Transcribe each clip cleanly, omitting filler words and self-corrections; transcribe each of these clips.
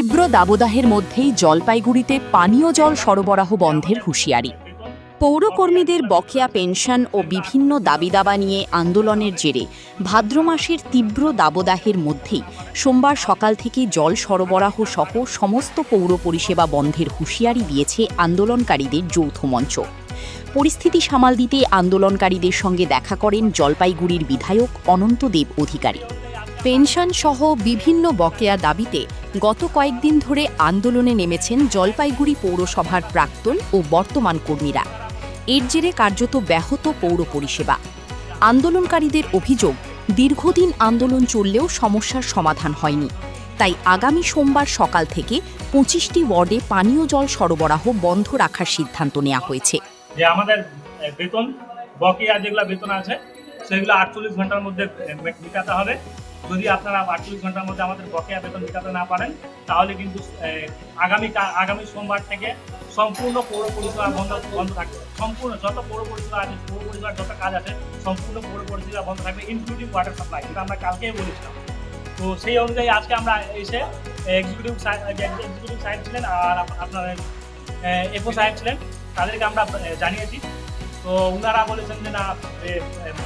তীব্র দাবদাহের মধ্যেই জলপাইগুড়িতে পানীয় জল সরবরাহ বন্ধের হুঁশিয়ারি। পৌরকর্মীদের বকেয়া পেনশন ও বিভিন্ন দাবিদাবা নিয়ে আন্দোলনের জেরে ভাদ্র মাসের তীব্র দাবদাহের মধ্যেই সোমবার সকাল থেকে জল সরবরাহ সহ সমস্ত পৌর পরিষেবা বন্ধের হুঁশিয়ারি দিয়েছে আন্দোলনকারীদের যৌথ মঞ্চ। পরিস্থিতি সামাল দিতে আন্দোলনকারীদের সঙ্গে দেখা করেন জলপাইগুড়ির বিধায়ক অনন্তদেব অধিকারী। পেনশন সহ বিভিন্ন বকেয়া দাবিতে গত কয়েকদিন ধরে আন্দোলনে নেমেছেন জলপাইগুড়ি পৌরসভার প্রাক্তন ও বর্তমান কর্মীরা। এর জেরে কার্যত ব্যাহত পৌর পরিষেবা। আন্দোলনকারীদের অভিযোগ, দীর্ঘদিন আন্দোলন চললেও সমস্যার সমাধান হয়নি। তাই আগামী সোমবার সকাল থেকে 25টি ওয়ার্ডে পানীয় জল সরবরাহ বন্ধ রাখার সিদ্ধান্ত নেওয়া হয়েছে। যে আমাদের বেতন বকেয়া যেগুলো বেতন আছে সেগুলো 48 ঘন্টার মধ্যে মেটাতে হবে। যদি আপনারা 48 ঘন্টার মধ্যে আমাদের বকেয়া বেতন মেটাতে না পারেন তাহলে কিন্তু আগামী সোমবার থেকে সম্পূর্ণ পৌর পরিষেবা বন্ধ থাকবে। সম্পূর্ণ যত পৌর পরিষেবা আছে, পৌর পরিষেবার যত কাজ আছে সম্পূর্ণ পৌর পরিষেবা বন্ধ থাকবে, ইনক্লুডিং ওয়াটার সাপ্লাই, যেটা আমরা কালকেই বলেছিলাম। তো সেই অনুযায়ী আজকে আমরা এসে এক্সিকিউটিভ সাহেব ছিলেন আর আপনার এফও সাহেব ছিলেন, তাদেরকে আমরা জানিয়েছি। তো ওনারা বলেছেন যে না,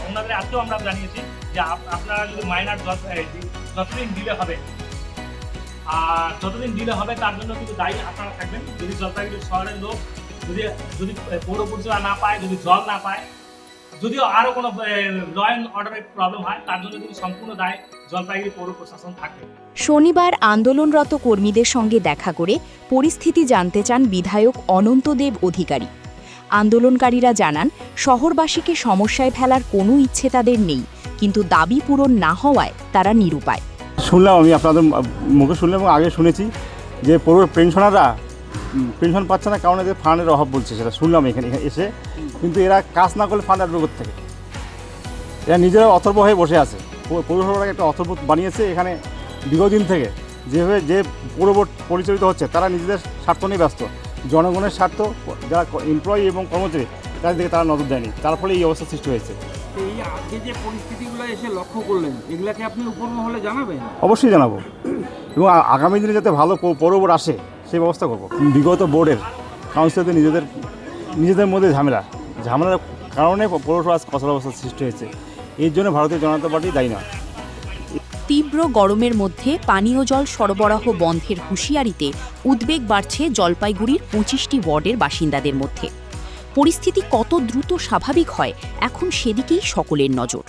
ওনাদের আজকেও আমরা জানিয়েছি যে আপনারা যদি মাইনার যতদিন ডিলে হবে আর যতদিন ডিলে হবে তার জন্য কিন্তু দায়ী আপনারা থাকবেন। যদি জলপাইগুড়ি শহরের লোক যদি পৌর পরিষেবা না পায়, যদি জল না পায়, যদিও আরও কোনো ল অ্যান্ড অর্ডারের প্রবলেম হয়, তার জন্য কিন্তু সম্পূর্ণ দায় জলপাইগুড়ি পৌর প্রশাসন থাকবে। শনিবার আন্দোলনরত কর্মীদের সঙ্গে দেখা করে পরিস্থিতি জানতে চান বিধায়ক অনন্তদেব অধিকারী। আন্দোলনকারীরা জানান, শহরবাসীকে সমস্যায় ফেলার কোনো ইচ্ছে তাদের নেই, কিন্তু দাবি পূরণ না হওয়ায় তারা নিরুপায়। শুনলাম, আমি আপনাদের মুখে শুনলাম এবং আগে শুনেছি যে পৌর পেনশনাররা পেনশন পাচ্ছে না, কারণ এদের ফান্ডের অভাব বলছে, সেটা শুনলাম এখানে এসে। কিন্তু এরা কাজ না করলে ফান্ড আসবে থেকে, এরা নিজেরা অথর্ব হয়ে বসে আছে। পৌরসভাটাকে একটা অথর্ব বানিয়েছে এখানে দীর্ঘদিন থেকে। যেভাবে যে পৌর বোর্ড পরিচালিত হচ্ছে তারা নিজেদের স্বার্থ নিয়ে ব্যস্ত, জনগণের স্বার্থ, যারা এমপ্লয়ি এবং কর্মচারী তাদের দিকে তারা নজর দেয়নি, তার ফলে এই অবস্থা সৃষ্টি হয়েছে। এই আজকে যে পরিস্থিতিগুলো এসে লক্ষ্য করলেন, এগুলাকে আপনি উপর মহলে জানাবেন? অবশ্যই জানাবো, এবং আগামী দিনে যাতে ভালো পৌর বোর্ড আসে সেই ব্যবস্থা করবো। বিগত বোর্ডের কাউন্সিলরদের নিজেদের মধ্যে ঝামেলার কারণে পৌরসভা কসল অবস্থা সৃষ্টি হয়েছে। এর জন্য ভারতীয় জনতা পার্টি দায়ী নয়। তীব্র গরমের মধ্যে পানীয় জল সরবরাহ বন্ধের হুঁশিয়ারিতে উদ্বেগ বাড়ছে জলপাইগুড়ির 25টি ওয়ার্ডের বাসিন্দাদের মধ্যে। পরিস্থিতি কত দ্রুত স্বাভাবিক হয় এখন সেদিকেই সকলের নজর।